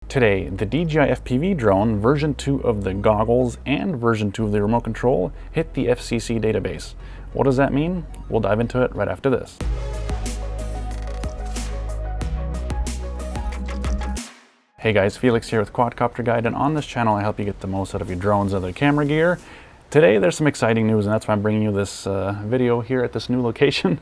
Today, the DJI FPV drone version 2 of the goggles and version 2 of the remote control hit the FCC database. What does that mean? We'll dive into it right after this. Hey guys, Felix here with Quadcopter Guide, and on this channel I help you get the most out of your drones and other camera gear. Today there's some exciting news, and that's why I'm bringing you this video here at this new location.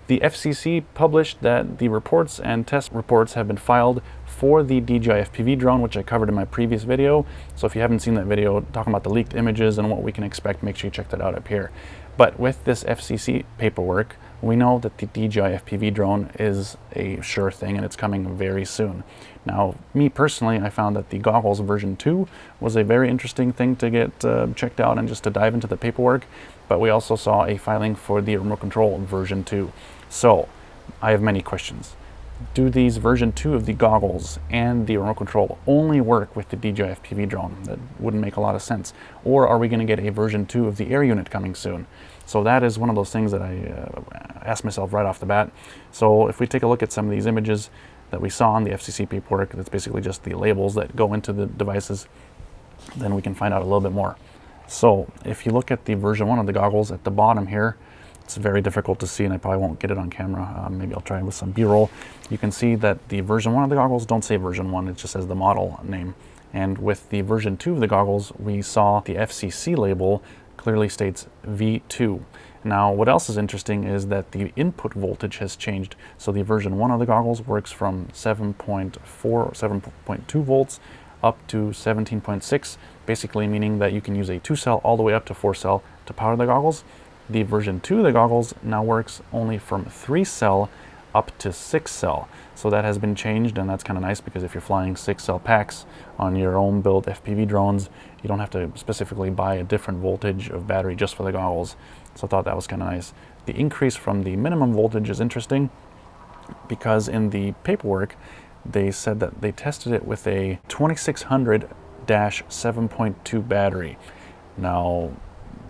The FCC published that the reports and test reports have been filed for the DJI FPV drone, which I covered in my previous video. So if you haven't seen that video talking about the leaked images and what we can expect, make sure you check that out up here. But with this FCC paperwork, we know that the DJI FPV drone is a sure thing, and it's coming very soon. Now, me personally, I found that the goggles version 2 was a very interesting thing to get checked out and just to dive into the paperwork. But we also saw a filing for the remote control version 2. So, I have many questions. Do these version 2 of the goggles and the remote control only work with the DJI FPV drone? That wouldn't make a lot of sense. Or are we going to get a version 2 of the air unit coming soon? So that is one of those things that I asked myself right off the bat. So if we take a look at some of these images that we saw on the FCC paperwork, that's basically just the labels that go into the devices, then we can find out a little bit more. So if you look at the version 1 of the goggles at the bottom here, it's very difficult to see, and I probably won't get it on camera. Maybe I'll try with some B-roll. You can see that the version 1 of the goggles don't say version 1, it just says the model name. And with the version 2 of the goggles, we saw the FCC label clearly states V2. Now, what else is interesting is that the input voltage has changed. So the version 1 of the goggles works from 7.4 or 7.2 volts up to 17.6, basically meaning that you can use a 2-cell all the way up to 4-cell to power the goggles. The version 2 of the goggles now works only from 3-cell up to 6-cell. So that has been changed, and that's kind of nice because if you're flying 6-cell packs on your own built FPV drones, you don't have to specifically buy a different voltage of battery just for the goggles. So I thought that was kind of nice. The increase from the minimum voltage is interesting because in the paperwork they said that they tested it with a 2600-7.2 battery. Now,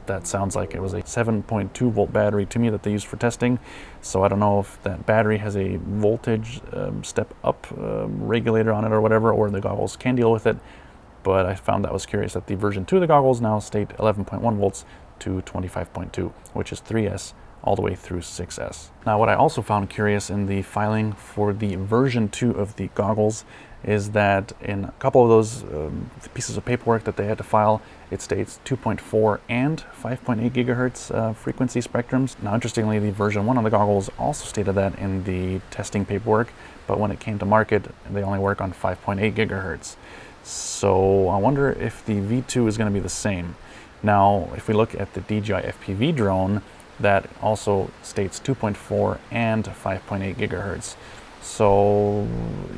that sounds like it was a 7.2 volt battery to me that they used for testing. So I don't know if that battery has a voltage step up regulator on it or whatever, or the goggles can deal with it. But I found that was curious that the version 2 of the goggles now state 11.1 volts to 25.2, which is 3S all the way through 6S. Now, what I also found curious in the filing for the version 2 of the goggles is that in a couple of those pieces of paperwork that they had to file, it states 2.4 and 5.8 gigahertz frequency spectrums. Now, interestingly, the version 1 of the goggles also stated that in the testing paperwork, but when it came to market, they only work on 5.8 gigahertz. So I wonder if the V2 is going to be the same. Now, if we look at the DJI FPV drone, that also states 2.4 and 5.8 gigahertz. So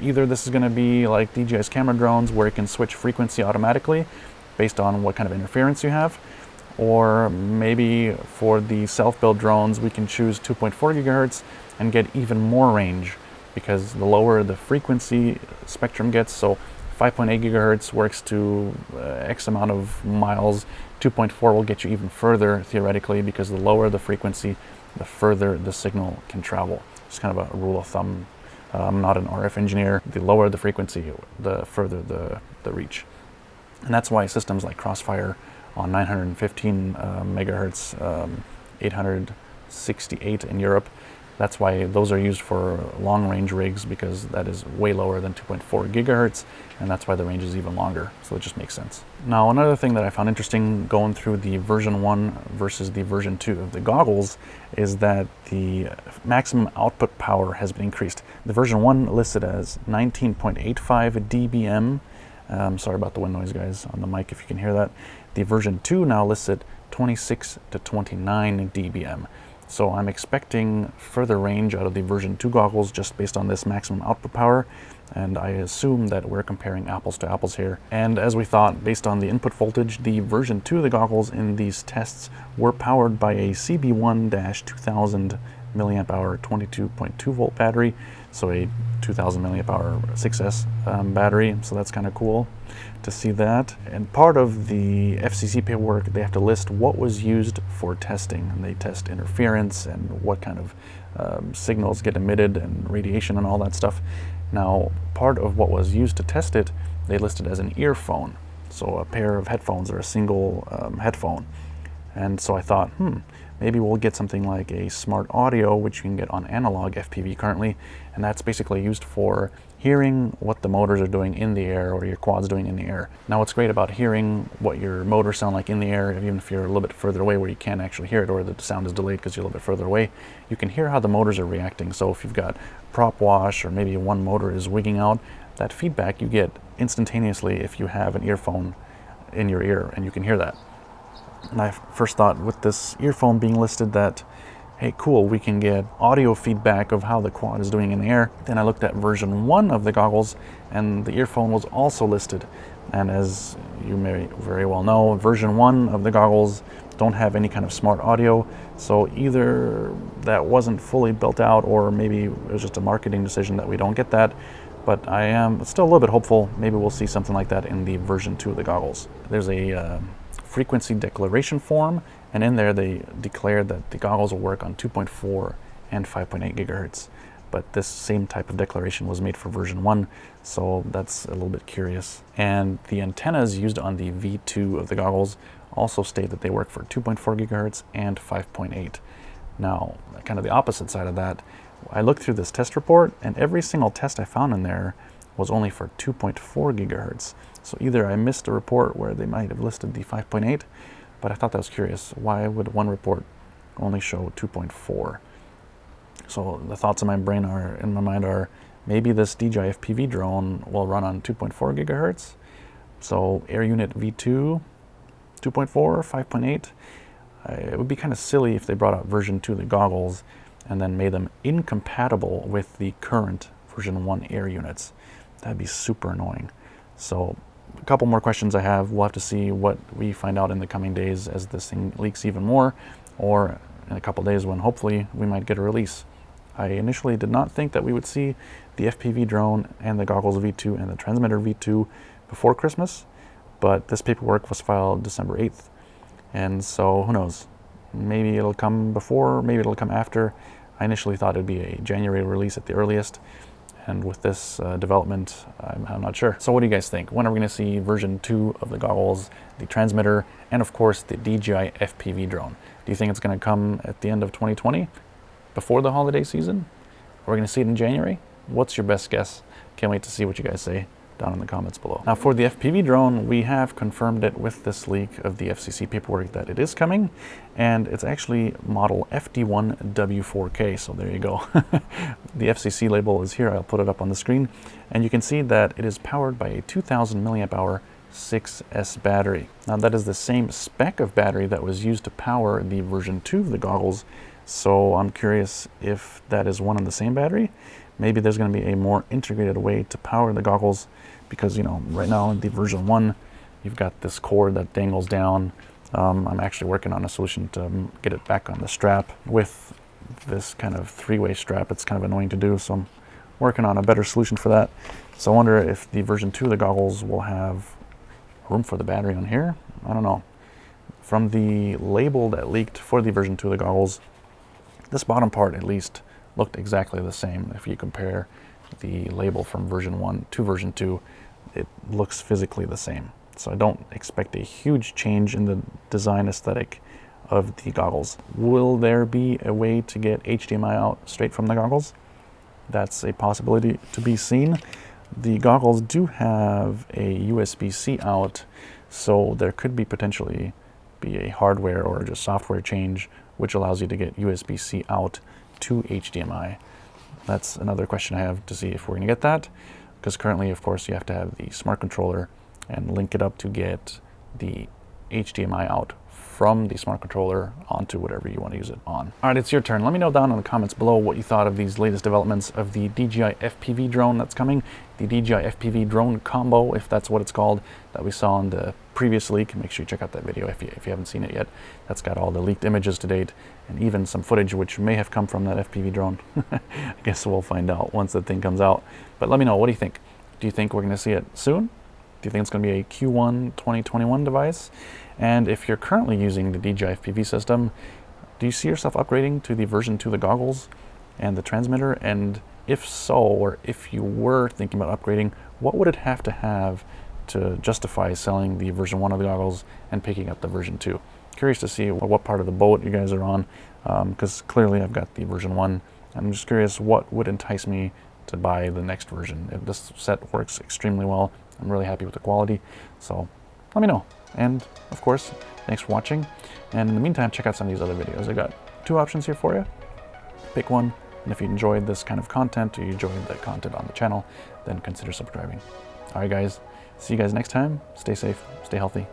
either this is going to be like DJI's camera drones where it can switch frequency automatically based on what kind of interference you have, or maybe for the self-built drones we can choose 2.4 gigahertz and get even more range because the lower the frequency spectrum gets, so 5.8 gigahertz works to X amount of miles, 2.4 will get you even further theoretically because the lower the frequency, the further the signal can travel. It's kind of a rule of thumb. I'm not an RF engineer. The lower the frequency, the further the reach. And that's why systems like Crossfire on 915 megahertz, 868 in Europe, that's why those are used for long-range rigs because that is way lower than 2.4 gigahertz, and that's why the range is even longer, so it just makes sense. Now, another thing that I found interesting going through the version 1 versus the version 2 of the goggles is that the maximum output power has been increased. The version 1 listed as 19.85 dBm. Sorry about the wind noise, guys, on the mic if you can hear that. The version 2 now listed 26 to 29 dBm. So I'm expecting further range out of the version 2 goggles just based on this maximum output power, and I assume that we're comparing apples to apples here. And as we thought, based on the input voltage, the version 2 of the goggles in these tests were powered by a CB1-2000 milliamp hour 22.2 volt battery, so a 2000 milliamp hour 6S battery, so that's kind of cool to see that. And part of the FCC paperwork, they have to list what was used for testing, and they test interference and what kind of signals get emitted and radiation and all that stuff. Now, part of what was used to test it, they listed as an earphone. So a pair of headphones or a single headphone. And so I thought, maybe we'll get something like a smart audio, which you can get on analog FPV currently. And that's basically used for hearing what the motors are doing in the air or your quad's doing in the air. Now, what's great about hearing what your motors sound like in the air, even if you're a little bit further away where you can't actually hear it or the sound is delayed because you're a little bit further away, you can hear how the motors are reacting. So if you've got prop wash or maybe one motor is wigging out, that feedback you get instantaneously if you have an earphone in your ear and you can hear that. And I first thought with this earphone being listed that, hey, cool, we can get audio feedback of how the quad is doing in the air. Then I looked at version 1 of the goggles and the earphone was also listed. And as you may very well know, version 1 of the goggles don't have any kind of smart audio. So either that wasn't fully built out or maybe it was just a marketing decision that we don't get that. But I am still a little bit hopeful. Maybe we'll see something like that in the version 2 of the goggles. There's a frequency declaration form, and in there they declared that the goggles will work on 2.4 and 5.8 gigahertz. But this same type of declaration was made for version 1, so that's a little bit curious. And the antennas used on the V2 of the goggles also state that they work for 2.4 gigahertz and 5.8. Now, kind of the opposite side of that, I looked through this test report, and every single test I found in there was only for 2.4 gigahertz. So either I missed a report where they might have listed the 5.8, but I thought that was curious. Why would one report only show 2.4? So the thoughts in my mind are maybe this DJI FPV drone will run on 2.4 gigahertz. So Air Unit V2, 2.4, 5.8. It would be kind of silly if they brought out version 2 of the goggles and then made them incompatible with the current version 1 Air units. That'd be super annoying. So a couple more questions I have. We'll have to see what we find out in the coming days as this thing leaks even more, or in a couple days when hopefully we might get a release. I initially did not think that we would see the FPV drone and the goggles V2 and the transmitter V2 before Christmas, but this paperwork was filed December 8th. And so who knows? Maybe it'll come before, maybe it'll come after. I initially thought it'd be a January release at the earliest. And with this development, I'm not sure. So what do you guys think? When are we going to see version 2 of the goggles, the transmitter, and of course the DJI FPV drone? Do you think it's going to come at the end of 2020, before the holiday season? Are we going to see it in January? What's your best guess? Can't wait to see what you guys say down in the comments below. Now for the FPV drone, we have confirmed it with this leak of the FCC paperwork that it is coming, and it's actually model FD1W4K, so there you go. The FCC label is here, I'll put it up on the screen, and you can see that it is powered by a 2000 milliamp hour 6S battery. Now that is the same spec of battery that was used to power the version 2 of the goggles, so I'm curious if that is one and the same battery. Maybe there's going to be a more integrated way to power the goggles, because, you know, right now in the version 1, you've got this cord that dangles down. I'm actually working on a solution to get it back on the strap with this kind of three-way strap. It's kind of annoying to do, so I'm working on a better solution for that. So I wonder if the version 2 of the goggles will have room for the battery on here. I don't know. From the label that leaked for the version 2 of the goggles, this bottom part at least looked exactly the same. If you compare the label from version 1 to version 2, it looks physically the same. So I don't expect a huge change in the design aesthetic of the goggles. Will there be a way to get HDMI out straight from the goggles? That's a possibility to be seen. The goggles do have a USB-C out, so there could be potentially be a hardware or just software change which allows you to get USB-C out to HDMI. That's another question I have to see if we're going to get that, because currently, of course, you have to have the smart controller and link it up to get the HDMI out from the smart controller onto whatever you want to use it on. All right, it's your turn. Let me know down in the comments below what you thought of these latest developments of the DJI FPV drone that's coming, the DJI FPV drone combo, if that's what it's called, that we saw in the previous leak. Make sure you check out that video if you haven't seen it yet. That's got all the leaked images to date and even some footage which may have come from that FPV drone. I guess we'll find out once the thing comes out. But let me know, what do you think? Do you think we're going to see it soon? Do you think it's going to be a Q1 2021 device? And if you're currently using the DJI FPV system, do you see yourself upgrading to the version 2 of the goggles and the transmitter? And if so, or if you were thinking about upgrading, what would it have to justify selling the version 1 of the goggles and picking up the version 2? Curious to see what part of the boat you guys are on, because clearly I've got the version 1. I'm just curious what would entice me to buy the next version. If this set works extremely well, I'm really happy with the quality, so let me know. And of course, thanks for watching, and in the meantime, check out some of these other videos. I got 2 options here for you. Pick one, and if you enjoyed this kind of content, or you enjoyed the content on the channel, then consider subscribing. Alright guys, see you guys next time. Stay safe, stay healthy.